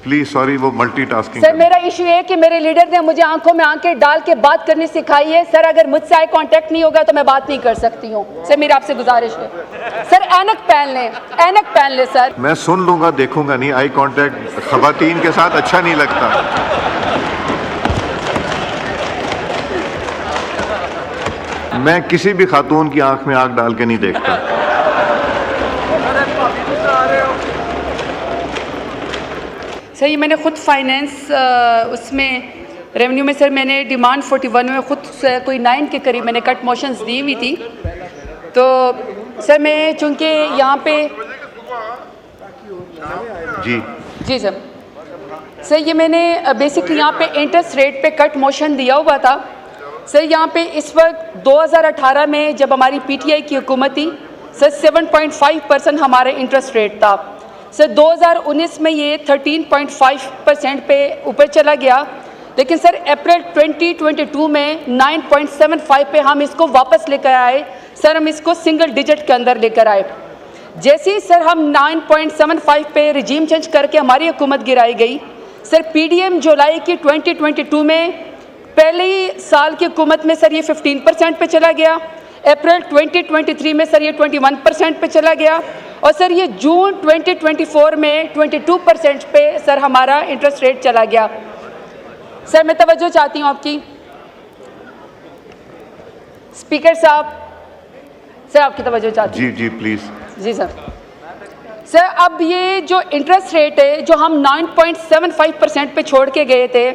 Please sorry, वो multitasking. Sir मेरा issue है कि मेरे लीडर ने मुझे आंखों में आंखें डाल के बात करनी सिखाई है। सर अगर मुझसे आई कांटेक्ट नहीं होगा तो मैं बात नहीं कर सकती हूँ। सर मेरी आपसे गुजारिश है सर, ऐनक पहन ले सर। मैं सुन लूंगा, देखूंगा नहीं। आई कांटेक्ट खवातीन के साथ अच्छा नहीं लगता। मैं किसी भी खातून की आंख में आंख डाल के नहीं देखता। सर ये मैंने खुद फाइनेंस उसमें रेवेन्यू में सर मैंने डिमांड 41 में खुद कोई 9 के करीब मैंने कट मोशंस दी हुई थी। तो सर मैं चूँकि यहाँ पे जी सर ये मैंने बेसिकली यहाँ पे इंटरेस्ट रेट पे कट मोशन दिया हुआ था। सर यहाँ पे इस वक्त 2018 में जब हमारी पीटीआई की हुकूमत थी सर 7.5% हमारा इंटरेस्ट रेट था। सर 2019 में ये 13.5% पे ऊपर चला गया, लेकिन सर अप्रैल 2022 में 9.75 पे हम इसको वापस लेकर आए। सर हम इसको सिंगल डिजिट के अंदर लेकर आए। जैसे ही सर हम 9.75 पे रिजीम चेंज करके हमारी हुकूमत गिराई गई, सर पीडीएम जुलाई की 2022 में पहले ही साल की हुकूमत में सर ये 15% पे चला गया। अप्रैल 2023 में सर ये 21% पे चला गया और सर ये जून 2024 में 22% पे सर हमारा इंटरेस्ट रेट चला गया। सर मैं तवज्जो चाहती हूँ आपकी। स्पीकर साहब, सर आपकी तवज्जो चाहती हूँ। जी प्लीज। जी सर अब ये जो इंटरेस्ट रेट है जो हम 9.75% पे छोड़ के गए थे,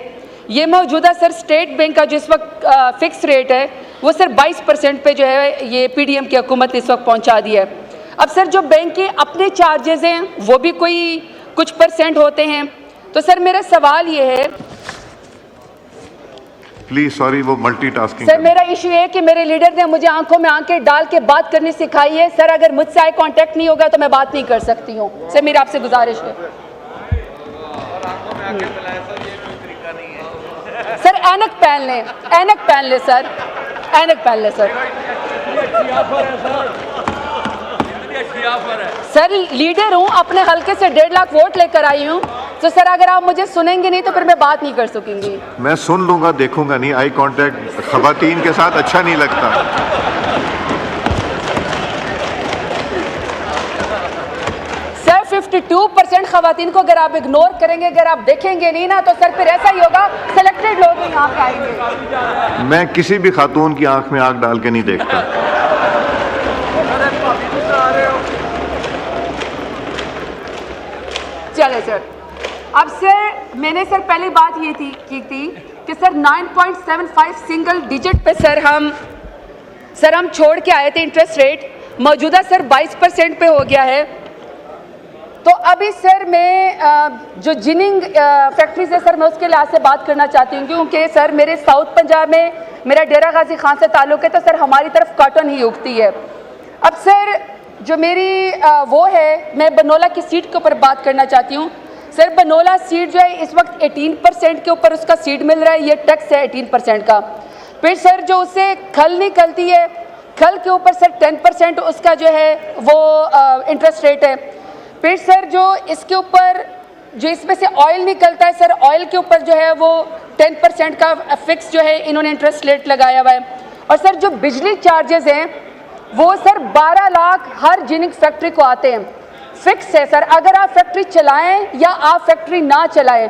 ये मौजूदा सर स्टेट बैंक का जो इस वक्त फिक्स रेट है वो सर 22% पे जो है ये पीडीएम की हुकूमत इस वक्त पहुंचा दी है। अब सर जो बैंक के अपने चार्जेस हैं वो भी कुछ परसेंट होते हैं। तो सर मेरा सवाल ये है, प्लीज सॉरी, वो मल्टीटास्किंग। सर मेरा इशू है कि मेरे लीडर ने मुझे आंखों में आंखें डाल के बात करनी सिखाई है। सर अगर मुझसे आई कांटेक्ट नहीं होगा तो मैं बात नहीं कर सकती हूँ। सर मेरी आपसे गुजारिश है सर, ऐनक पहन ले सर, ऐनक पहन ले सर। सर लीडर हूँ, अपने हल्के से 1.5 लाख वोट लेकर आई हूँ। तो सर अगर आप मुझे सुनेंगे नहीं तो फिर मैं बात नहीं कर सकूंगी। मैं सुन लूंगा, देखूंगा नहीं। आई कांटेक्ट खवातीन के साथ अच्छा नहीं लगता। सर 52% खवातीन को अगर आप इग्नोर करेंगे, अगर आप देखेंगे नहीं ना, तो सर फिर ऐसा ही होगा सिलेक्टेड लोग ही यहाँ पे आएंगे। मैं किसी भी खातून की आंख में आंख डाल के नहीं देखता। चले सर, अब सर मैंने सर पहले बात ये की थी कि सर 9.75 सिंगल डिजिट पे सर हम छोड़ के आए थे इंटरेस्ट रेट। मौजूदा सर 22% पे हो गया है। तो अभी सर मैं जो जिनिंग फैक्ट्रीज है सर मैं उसके लिहाज से बात करना चाहती हूँ, क्योंकि सर मेरे साउथ पंजाब में मेरा डेरा गाजी खान से ताल्लुक़ है, तो सर हमारी तरफ कॉटन ही उगती है। अब सर जो मेरी वो है, मैं बनोला की सीड के ऊपर बात करना चाहती हूँ। सर बनोला सीड जो है इस वक्त 18% के ऊपर उसका सीड मिल रहा है, ये टैक्स है 18% का। फिर सर जो उससे खल निकलती है, खल के ऊपर सर 10% उसका जो है वो इंटरेस्ट रेट है। फिर सर जो इसके ऊपर जो इसमें से ऑयल निकलता है सर, ऑयल के ऊपर जो है वो 10% का फिक्स जो है इन्होंने इंटरेस्ट रेट लगाया हुआ है। और सर जो बिजली चार्जेस हैं वो सर 12 लाख हर जिनिंग फैक्ट्री को आते हैं, फिक्स है सर। अगर आप फैक्ट्री चलाएं या आप फैक्ट्री ना चलाएं,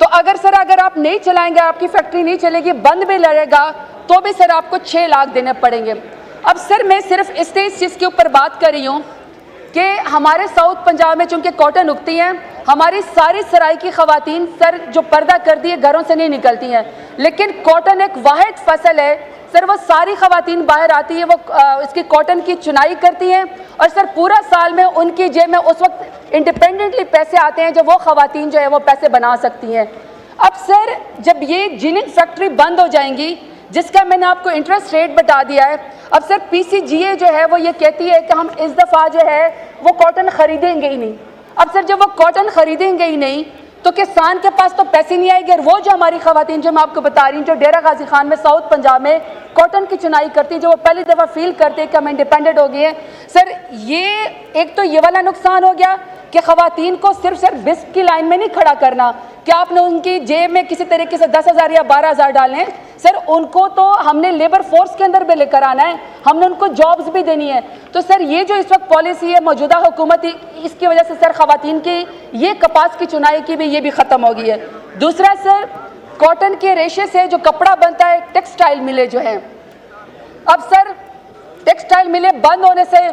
तो अगर आप नहीं चलाएंगे, आपकी फैक्ट्री नहीं चलेगी, बंद भी लगेगा, तो भी सर आपको 6 लाख देने पड़ेंगे। अब सर मैं सिर्फ इस चीज़ के ऊपर बात कर रही हूँ कि हमारे साउथ पंजाब में चूँकि कॉटन उगती हैं, हमारी सारी सराय की ख़वातीन सर जो पर्दा कर दिए घरों से नहीं निकलती हैं, लेकिन कॉटन एक वाहिद फसल है सर, वो सारी ख़वातीन बाहर आती है, वो इसकी कॉटन की चुनाई करती हैं और सर पूरा साल में उनकी जेब में उस वक्त इंडिपेंडेंटली पैसे आते हैं जो वो ख़वातीन जो है वो पैसे बना सकती हैं। अब सर जब ये जिनिंग फैक्ट्री बंद हो जाएंगी, जिसका मैंने आपको इंटरेस्ट रेट बता दिया है, अब सर पीसीजीए जो है वो ये कहती है कि हम इस दफ़ा जो है वो कॉटन ख़रीदेंगे ही नहीं। अब सर जब वो कॉटन ख़रीदेंगे ही नहीं तो किसान के पास तो पैसे नहीं आएंगे, और वो जो हमारी ख़वातीन जो मैं आपको बता रही हूँ जो डेरा गाजी खान में साउथ पंजाब में कॉटन की चुनाई करती है, जो वो पहली दफ़ा फील करते हैं कि हम इंडिपेंडेंट हो गए हैं, सर ये एक तो ये वाला नुकसान हो गया। कि ख़वातीन को सिर्फ बिस्क की लाइन में नहीं खड़ा करना कि आपने उनकी जेब में किसी तरीके से 10,000 या 12,000 डालने हैं। सर उनको तो हमने लेबर फोर्स के अंदर भी लेकर आना है, हमने उनको जॉब्स भी देनी है। तो सर ये जो इस वक्त पॉलिसी है मौजूदा हुकूमत, इसकी वजह से सर ख़वातीन की ये कपास की चुनाई की भी ये भी ख़त्म हो गई है। दूसरा सर, कॉटन के रेशे से जो कपड़ा बनता है, टेक्सटाइल मिलें जो हैं, अब सर टेक्सटाइल मिलें बंद होने से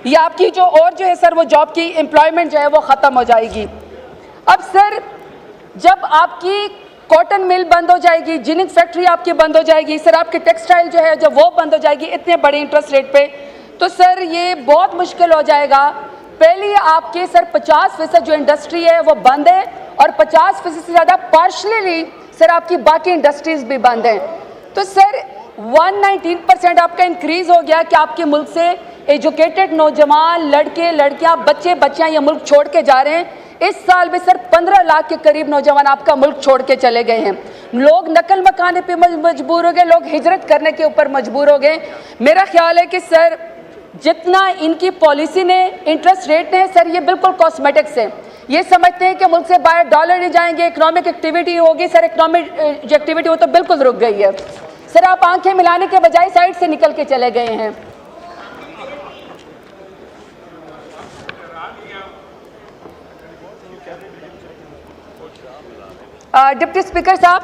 या आपकी जो और जो है सर वो जॉब की एम्प्लॉयमेंट जो है वो ख़त्म हो जाएगी। अब सर जब आपकी कॉटन मिल बंद हो जाएगी, जिनिंग फैक्ट्री आपकी बंद हो जाएगी, सर आपकी टेक्सटाइल जो है जब वो बंद हो जाएगी इतने बड़े इंटरेस्ट रेट पे, तो सर ये बहुत मुश्किल हो जाएगा। पहले आपके सर 50% जो इंडस्ट्री है वो बंद है और 50% से ज़्यादा पार्शली सर आपकी बाकी इंडस्ट्रीज भी बंद हैं। तो सर 119% आपका इंक्रीज़ हो गया कि आपके मुल्क से एजुकेटेड नौजवान लड़के लड़कियां बच्चे बच्चियां ये मुल्क छोड़ के जा रहे हैं। इस साल भी सर 15 लाख के करीब नौजवान आपका मुल्क छोड़ के चले गए हैं। लोग नकल मकाने पे मजबूर हो गए, लोग हिजरत करने के ऊपर मजबूर हो गए। मेरा ख्याल है कि सर जितना इनकी पॉलिसी ने, इंटरेस्ट रेट ने, सर ये बिल्कुल कॉस्मेटिक्स है। ये समझते हैं कि मुल्क से बाहर डॉलर नहीं जाएंगे, इकोनॉमिक एक्टिविटी होगी। सर इकोनॉमिक जो एक्टिविटी वो तो बिल्कुल रुक गई है। सर आप आंखें मिलाने के बजाय साइड से निकल के चले गए हैं। डिप्टी स्पीकर साहब,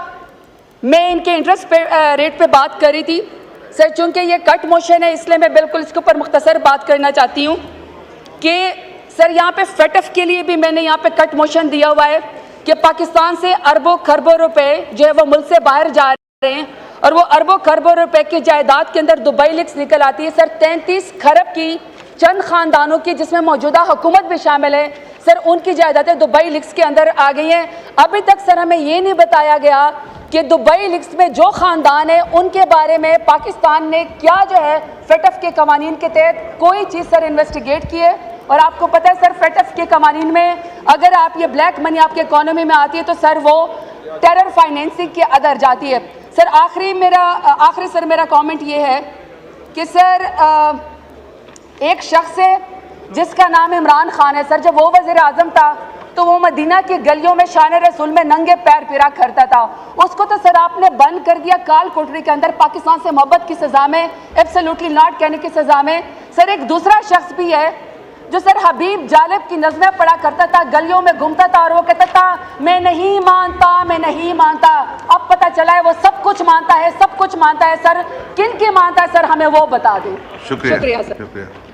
मैं इनके इंटरेस्ट रेट पे बात कर रही थी। सर चूंकि ये कट मोशन है इसलिए मैं बिल्कुल इसके ऊपर मुख्तसर बात करना चाहती हूँ कि सर यहाँ पे फेटफ के लिए भी मैंने यहाँ पे कट मोशन दिया हुआ है कि पाकिस्तान से अरबों खरबों रुपए जो है वो मुल्क से बाहर जा रहे हैं और वो अरबों खरबों रुपए की जायदाद के अंदर दुबई लीक्स निकल आती है। सर 33 खरब की चंद खानदानों की, जिसमें मौजूदा हुकूमत भी शामिल है, सर उनकी जायदादें दुबई लीक्स के अंदर आ गई हैं। अभी तक सर हमें ये नहीं बताया गया कि दुबई लीक्स में जो ख़ानदान है उनके बारे में पाकिस्तान ने क्या जो है फेटफ के कवानीन के तहत कोई चीज़ सर इन्वेस्टिगेट की है। और आपको पता है सर फेटफ के कवानीन में अगर आप ये ब्लैक मनी आपके इकोनॉमी में आती है तो सर वो टेरर फाइनेंसिंग के अंदर जाती है। सर आखिरी सर मेरा कमेंट ये है कि सर एक शख्स है जिसका नाम इमरान खान है। सर जब वो वज़ीर आज़म था तो वो मदीना की गलियों में शान रसूल में नंगे पैर फिरा करता था। उसको तो सर आपने बंद कर दिया काल कोठरी के अंदर पाकिस्तान से मोहब्बत की सज़ा में, एब्सोल्युटली नॉट कहने की सज़ा में। सर एक दूसरा शख्स भी है जो सर हबीब जालिब की नज़में पढ़ा करता था, गलियों में घूमता था और वो कहता था मैं नहीं मानता, मैं नहीं मानता। अब पता चला है वो सब कुछ मानता है, सब कुछ मानता है। सर किन की मानता है सर हमें वो बता दें। शुक्रिया सर।